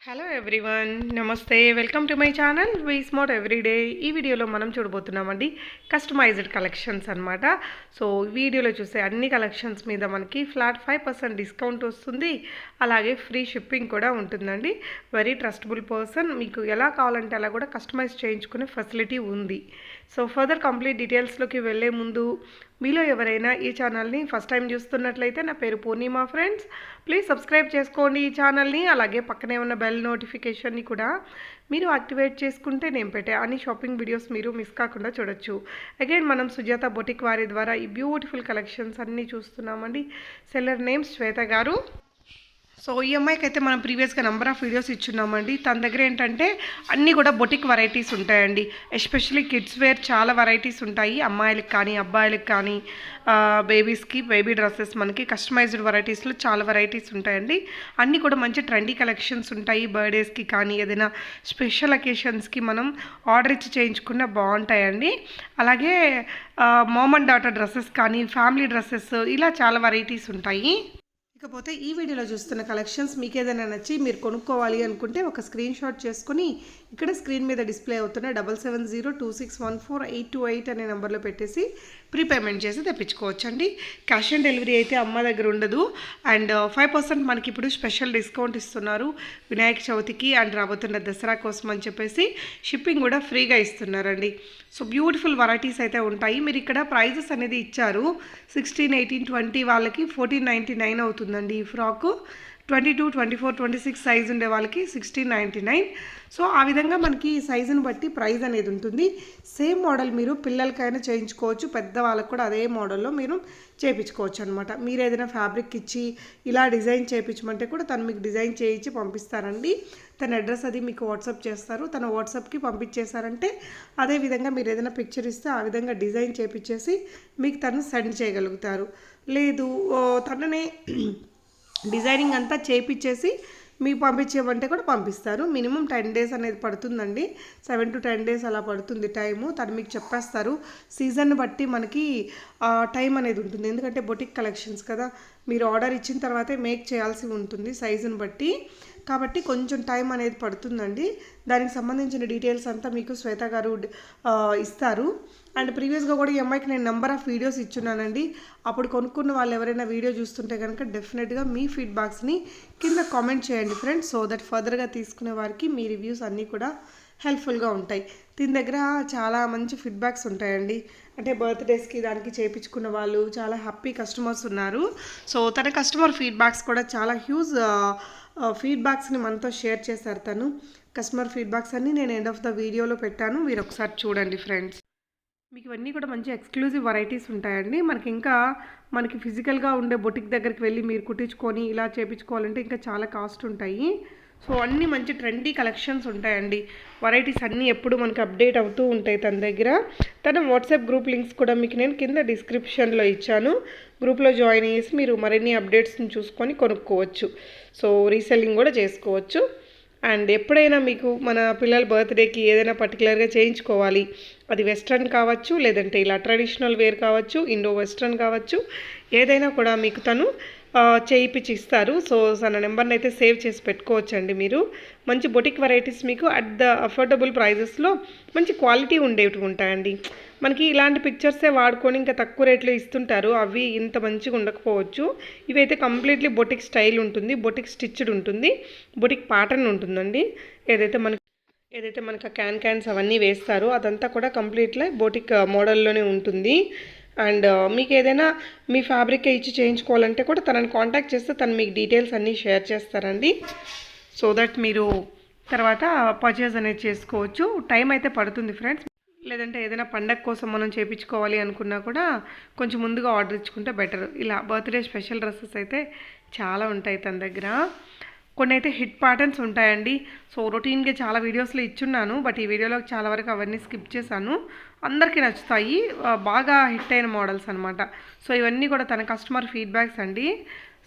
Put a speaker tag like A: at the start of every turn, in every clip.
A: Hello everyone, నమస్తే. Welcome to my channel we smart everyday. ఈ వీడియోలో మనం చూడబోతున్నామండి కస్టమైజ్డ్ కలెక్షన్స్ అనమాట. సో వీడియోలో చూసే అన్ని కలెక్షన్స్ మీద మనకి ఫ్లాట్ 5% డిస్కౌంట్ వస్తుంది. అలాగే ఫ్రీ షిప్పింగ్ కూడా ఉంటుందండి. వెరీ ట్రస్టబుల్ పర్సన్, మీకు ఎలా కావాలంటే అలా కూడా కస్టమైజ్ చేయించుకునే ఫెసిలిటీ ఉంది. సో ఫర్దర్ కంప్లీట్ డీటెయిల్స్లోకి వెళ్ళే ముందు మీలో ఎవరైనా ఈ ఛానల్ని ఫస్ట్ టైం చూస్తున్నట్లయితే, నా పేరు పూర్ణిమ ఫ్రెండ్స్, ప్లీజ్ సబ్స్క్రైబ్ చేసుకోండి ఈ ఛానల్ని. అలాగే పక్కనే ఉన్న బెల్ నోటిఫికేషన్ని కూడా మీరు యాక్టివేట్ చేసుకుంటే నేను పెట్టే అన్ని షాపింగ్ వీడియోస్ మీరు మిస్ కాకుండా చూడొచ్చు. అగైన్ మనం సుజాత బొటిక్ వారి ద్వారా ఈ బ్యూటిఫుల్ కలెక్షన్స్ అన్నీ చూస్తున్నామండి. సెల్లర్ నేమ్ శ్వేత గారు. సో ఈ అమ్మాయికి అయితే మనం ప్రీవియస్గా నెంబర్ ఆఫ్ వీడియోస్ ఇచ్చున్నామండి. తన దగ్గర ఏంటంటే అన్నీ కూడా బొటిక్ వెరైటీస్ ఉంటాయండి. ఎస్పెషల్లీ కిడ్స్ వేర్ చాలా వెరైటీస్ ఉంటాయి. అమ్మాయిలకు కానీ అబ్బాయిలకు కానీ బేబీస్కి బేబీ డ్రెస్సెస్ మనకి కస్టమైజ్డ్ వెరైటీస్లో చాలా వెరైటీస్ ఉంటాయండి. అన్నీ కూడా మంచి ట్రెండీ కలెక్షన్స్ ఉంటాయి. బర్త్డేస్కి కానీ ఏదైనా స్పెషల్ అకేషన్స్కి మనం ఆర్డర్ ఇచ్చి చేయించుకున్న బాగుంటాయండి. అలాగే మామ్ అండ్ డాటర్ డ్రెస్సెస్ కానీ ఫ్యామిలీ డ్రెస్సెస్ ఇలా చాలా వెరైటీస్ ఉంటాయి. ఇకపోతే ఈ వీడియోలో చూస్తున్న కలెక్షన్స్ మీకు ఏదైనా నచ్చి మీరు కొనుక్కోవాలి అనుకుంటే ఒక స్క్రీన్ షాట్ చేసుకుని ఇక్కడ స్క్రీన్ మీద డిస్ప్లే అవుతున్న 7702614828 అనే నెంబర్లో పెట్టేసి ప్రీపేమెంట్ చేసి తెప్పించుకోవచ్చండి. క్యాష్ ఆన్ డెలివరీ అయితే అమ్మ దగ్గర ఉండదు. అండ్ 5% మనకి ఇప్పుడు స్పెషల్ డిస్కౌంట్ ఇస్తున్నారు వినాయక చవితికి అండ్ రాబోతున్న దసరా కోసం అని చెప్పేసి షిప్పింగ్ కూడా ఫ్రీగా ఇస్తున్నారండి. సో బ్యూటిఫుల్ వెరైటీస్ అయితే ఉంటాయి. మీరు ఇక్కడ ప్రైజెస్ అనేది ఇచ్చారు. 16, 18, 20 వాళ్ళకి 1499 అవుతుందండి ఈ ఫ్రాకు. 22, 24, 26 సైజ్ ఉండే వాళ్ళకి 1699. సో ఆ విధంగా మనకి సైజుని బట్టి ప్రైస్ అనేది ఉంటుంది. సేమ్ మోడల్ మీరు పిల్లలకైనా చేయించుకోవచ్చు, పెద్దవాళ్ళకు కూడా అదే మోడల్లో మీరు చేయించుకోవచ్చు అనమాట. మీరు ఏదైనా ఫ్యాబ్రిక్ ఇచ్చి ఇలా డిజైన్ చేయించమంటే కూడా తను మీకు డిజైన్ చేయించి పంపిస్తారండి. తన అడ్రస్ అది మీకు వాట్సాప్ చేస్తారు. తన వాట్సాప్కి పంపించేశారంటే అదేవిధంగా మీరు ఏదైనా పిక్చర్ ఇస్తే ఆ విధంగా డిజైన్ చేయించేసి మీకు తను సెండ్ చేయగలుగుతారు. లేదు తననే డిజైనింగ్ అంతా చేయించేసి మీకు పంపించేమంటే కూడా పంపిస్తారు. మినిమం 10 days అనేది పడుతుందండి. 7 to 10 days అలా పడుతుంది టైము. తను మీకు చెప్పేస్తారు. సీజన్ బట్టి మనకి టైం అనేది ఉంటుంది. ఎందుకంటే బొటిక్ కలెక్షన్స్ కదా, మీరు ఆర్డర్ ఇచ్చిన తర్వాతే మేక్ చేయాల్సి ఉంటుంది సైజుని బట్టి. కాబట్టి కొంచెం టైం అనేది పడుతుందండి. దానికి సంబంధించిన డీటెయిల్స్ అంతా మీకు శ్వేత గారు ఇస్తారు. అండ్ ప్రీవియస్గా కూడా ఈ అమ్మాయికి నేను నెంబర్ ఆఫ్ వీడియోస్ ఇచ్చున్నానండి. అప్పుడు కొనుక్కున్న వాళ్ళు ఎవరైనా వీడియో చూస్తుంటే కనుక డెఫినెట్గా మీ ఫీడ్బ్యాక్స్ని కింద కామెంట్ చేయండి ఫ్రెండ్స్. సో దట్ ఫర్దర్గా తీసుకునే వారికి మీ రివ్యూస్ అన్నీ కూడా హెల్ప్ఫుల్గా ఉంటాయి. దీని దగ్గర చాలా మంచి ఫీడ్బ్యాక్స్ ఉంటాయండి. అంటే బర్త్డేస్కి దానికి చేయించుకున్న వాళ్ళు చాలా హ్యాపీ కస్టమర్స్ ఉన్నారు. సో తన కస్టమర్ ఫీడ్బ్యాక్స్ కూడా చాలా హ్యూజ్ ఫీడ్బ్యాక్స్ని మనతో షేర్ చేశారు తను. కస్టమర్ ఫీడ్బ్యాక్స్ అన్నీ నేను ఎండ్ ఆఫ్ ద వీడియోలో పెట్టాను, మీరు ఒకసారి చూడండి ఫ్రెండ్స్. మీకు ఇవన్నీ కూడా మంచి ఎక్స్క్లూజివ్ వెరైటీస్ ఉంటాయండి. మనకి ఫిజికల్గా ఉండే బొటిక్ దగ్గరికి వెళ్ళి మీరు కుట్టించుకొని ఇలా చేయించుకోవాలంటే ఇంకా చాలా కాస్ట్ ఉంటాయి. సో అన్నీ మంచి ట్రెండీ కలెక్షన్స్ ఉంటాయండి. వెరైటీస్ అన్నీ ఎప్పుడు మనకి అప్డేట్ అవుతూ ఉంటాయి తన దగ్గర. తన వాట్సాప్ గ్రూప్ లింక్స్ కూడా మీకు నేను కింద డిస్క్రిప్షన్లో ఇచ్చాను. గ్రూప్లో జాయిన్ అయ్యేసి మీరు మరిన్ని అప్డేట్స్ని చూసుకొని కొనుక్కోవచ్చు. సో రీసెల్లింగ్ కూడా చేసుకోవచ్చు. అండ్ ఎప్పుడైనా మీకు మన పిల్లల బర్త్డేకి ఏదైనా పర్టికులర్గా చేయించుకోవాలి, అది వెస్ట్రన్ కావచ్చు, లేదంటే ఇలా ట్రెడిషనల్ వేర్ కావచ్చు, ఇండో వెస్ట్రన్ కావచ్చు, ఏదైనా కూడా మీకు తను చేయించి ఇస్తారు. సో తన నెంబర్ని అయితే సేవ్ చేసి పెట్టుకోవచ్చండి. మీరు మంచి బొటిక్ వెరైటీస్ మీకు అట్ ద అఫోర్డబుల్ ప్రైజెస్లో మంచి క్వాలిటీ ఉండేవి ఉంటాయండి. మనకి ఇలాంటి పిక్చర్సే వాడుకొని ఇంకా తక్కువ రేట్లో ఇస్తుంటారు. అవి ఇంత మంచిగా ఉండకపోవచ్చు. ఇవైతే కంప్లీట్లీ బొటిక్ స్టైల్ ఉంటుంది, బొటిక్ స్టిచ్డ్ ఉంటుంది, బొటిక్ ప్యాటర్న్ ఉంటుందండి. ఏదైతే మనకి క్యాన్స్ అవన్నీ వేస్తారో అదంతా కూడా కంప్లీట్లీ బొటిక్ మోడల్లోనే ఉంటుంది. అండ్ మీకు ఏదైనా మీ ఫ్యాబ్రిక్ ఇచ్చి చేయించుకోవాలంటే కూడా తనని కాంటాక్ట్ చేస్తే తను మీకు డీటెయిల్స్ అన్నీ షేర్ చేస్తారండి. సో దట్ మీరు తర్వాత పర్చేజ్ అనేది చేసుకోవచ్చు. టైం అయితే పడుతుంది ఫ్రెండ్స్. లేదంటే ఏదైనా పండగ కోసం మనం చేయించుకోవాలి అనుకున్నా కూడా కొంచెం ముందుగా ఆర్డర్ ఇచ్చుకుంటే బెటర్. ఇలా బర్త్డే స్పెషల్ డ్రెస్సెస్ అయితే చాలా ఉంటాయి తన దగ్గర. కొన్ని అయితే హిట్ ప్యాటర్న్స్ ఉంటాయండి. సో రొటీన్గా చాలా వీడియోస్లో ఇచ్చున్నాను, బట్ ఈ వీడియోలో చాలా వరకు అవన్నీ స్కిప్ చేశాను. అందరికీ నచ్చుతాయి, బాగా హిట్ అయిన మోడల్స్ అనమాట. సో ఇవన్నీ కూడా తన కస్టమర్ ఫీడ్బ్యాక్స్ అండి.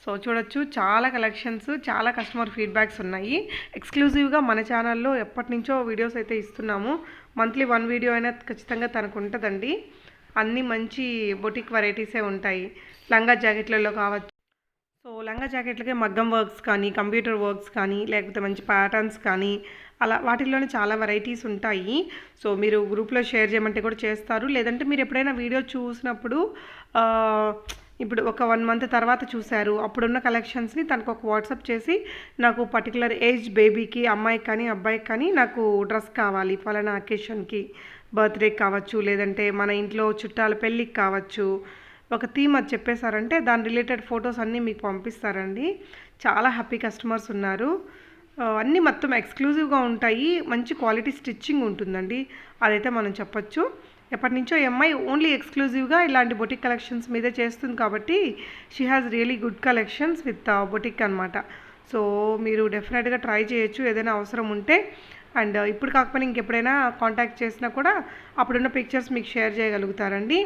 A: సో చూడొచ్చు, చాలా కలెక్షన్స్, చాలా కస్టమర్ ఫీడ్బ్యాక్స్ ఉన్నాయి. ఎక్స్క్లూజివ్గా మన ఛానల్లో ఎప్పటి నుంచో వీడియోస్ అయితే ఇస్తున్నాము. మంత్లీ 1 వీడియో అయినా ఖచ్చితంగా తనకు ఉంటుందండి. అన్నీ మంచి బొటిక్ వెరైటీసే ఉంటాయి. లంగా జాకెట్లలో కావచ్చు, సో లంగా జాకెట్లకే మగ్గం వర్క్స్ కానీ, కంప్యూటర్ వర్క్స్ కానీ, లేకపోతే మంచి ప్యాటర్న్స్ కానీ అలా వాటిల్లోనే చాలా వెరైటీస్ ఉంటాయి. సో మీరు గ్రూప్లో షేర్ చేయమంటే కూడా చేస్తారు. లేదంటే మీరు ఎప్పుడైనా వీడియో చూసినప్పుడు ఇప్పుడు ఒక 1 మంత్ తర్వాత చూశారు, అప్పుడున్న కలెక్షన్స్ని తనకు ఒక వాట్సాప్ చేసి నాకు పర్టికులర్ ఏజ్ బేబీకి, అమ్మాయికి కానీ అబ్బాయికి కానీ నాకు డ్రెస్ కావాలి ఫలానా అకేషన్కి, బర్త్డేకి కావచ్చు, లేదంటే మన ఇంట్లో చుట్టాల పెళ్ళికి కావచ్చు, ఒక థీమ్ అది చెప్పేశారంటే దాని రిలేటెడ్ ఫొటోస్ అన్నీ మీకు పంపిస్తారండి. చాలా హ్యాపీ కస్టమర్స్ ఉన్నారు. అన్నీ మొత్తం ఎక్స్క్లూజివ్గా ఉంటాయి. మంచి క్వాలిటీ స్టిచ్చింగ్ ఉంటుందండి, అదైతే మనం చెప్పొచ్చు. ఎప్పటి నుంచో ఎంఐ ఓన్లీ ఎక్స్క్లూజివ్గా ఇలాంటి బొటిక్ కలెక్షన్స్ మీదే చేస్తుంది కాబట్టి she has really good collections with boutique అనమాట. సో మీరు డెఫినెట్గా ట్రై చేయొచ్చు ఏదైనా అవసరం ఉంటే. అండ్ ఇప్పుడు కాకపోయినా ఇంకెప్పుడైనా కాంటాక్ట్ చేసినా కూడా అప్పుడున్న పిక్చర్స్ మీకు షేర్ చేయగలుగుతారండి.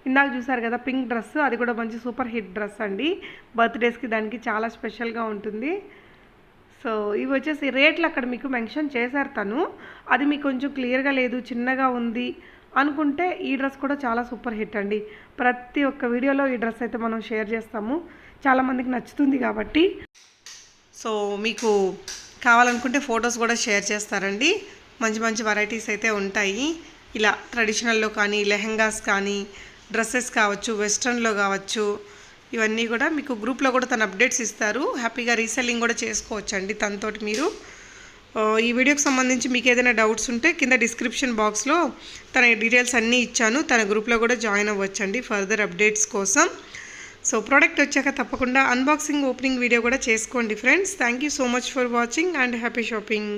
A: ఇందాక చూసారు కదా పింక్ డ్రెస్, అది కూడా మంచి సూపర్ హిట్ డ్రెస్ అండి. బర్త్డేస్కి దానికి చాలా స్పెషల్గా ఉంటుంది. సో ఇవి వచ్చేసి రేట్లు అక్కడ మీకు మెన్షన్ చేశారు తను, అది మీకు కొంచెం క్లియర్గా లేదు, చిన్నగా ఉంది అనుకుంటే ఈ డ్రెస్ కూడా చాలా సూపర్ హిట్ అండి. ప్రతి ఒక్క వీడియోలో ఈ డ్రెస్ అయితే మనం షేర్ చేస్తాము, చాలామందికి నచ్చుతుంది కాబట్టి. సో మీకు కావాలనుకుంటే ఫొటోస్ కూడా షేర్ చేస్తారండి. మంచి మంచి వెరైటీస్ అయితే ఉంటాయి. ఇలా ట్రెడిషనల్లో కానీ, లెహెంగాస్ కానీ, డ్రెస్సెస్ కావచ్చు, వెస్ట్రన్లో కావచ్చు, ఇవన్నీ కూడా మీకు గ్రూప్లో కూడా తను అప్డేట్స్ ఇస్తారు. హ్యాపీగా రీసెల్లింగ్ కూడా చేసుకోవచ్చండి తనతోటి మీరు. ఈ వీడియోకి సంబంధించి మీకు ఏదైనా డౌట్స్ ఉంటే కింద డిస్క్రిప్షన్ బాక్స్లో తన డీటెయిల్స్ అన్నీ ఇచ్చాను, తన గ్రూప్లో కూడా జాయిన్ అవ్వచ్చండి ఫర్దర్ అప్డేట్స్ కోసం. సో ప్రోడక్ట్ వచ్చాక తప్పకుండా అన్బాక్సింగ్, ఓపెనింగ్ వీడియో కూడా చేసుకోండి friends. Thank you so much for watching and happy shopping.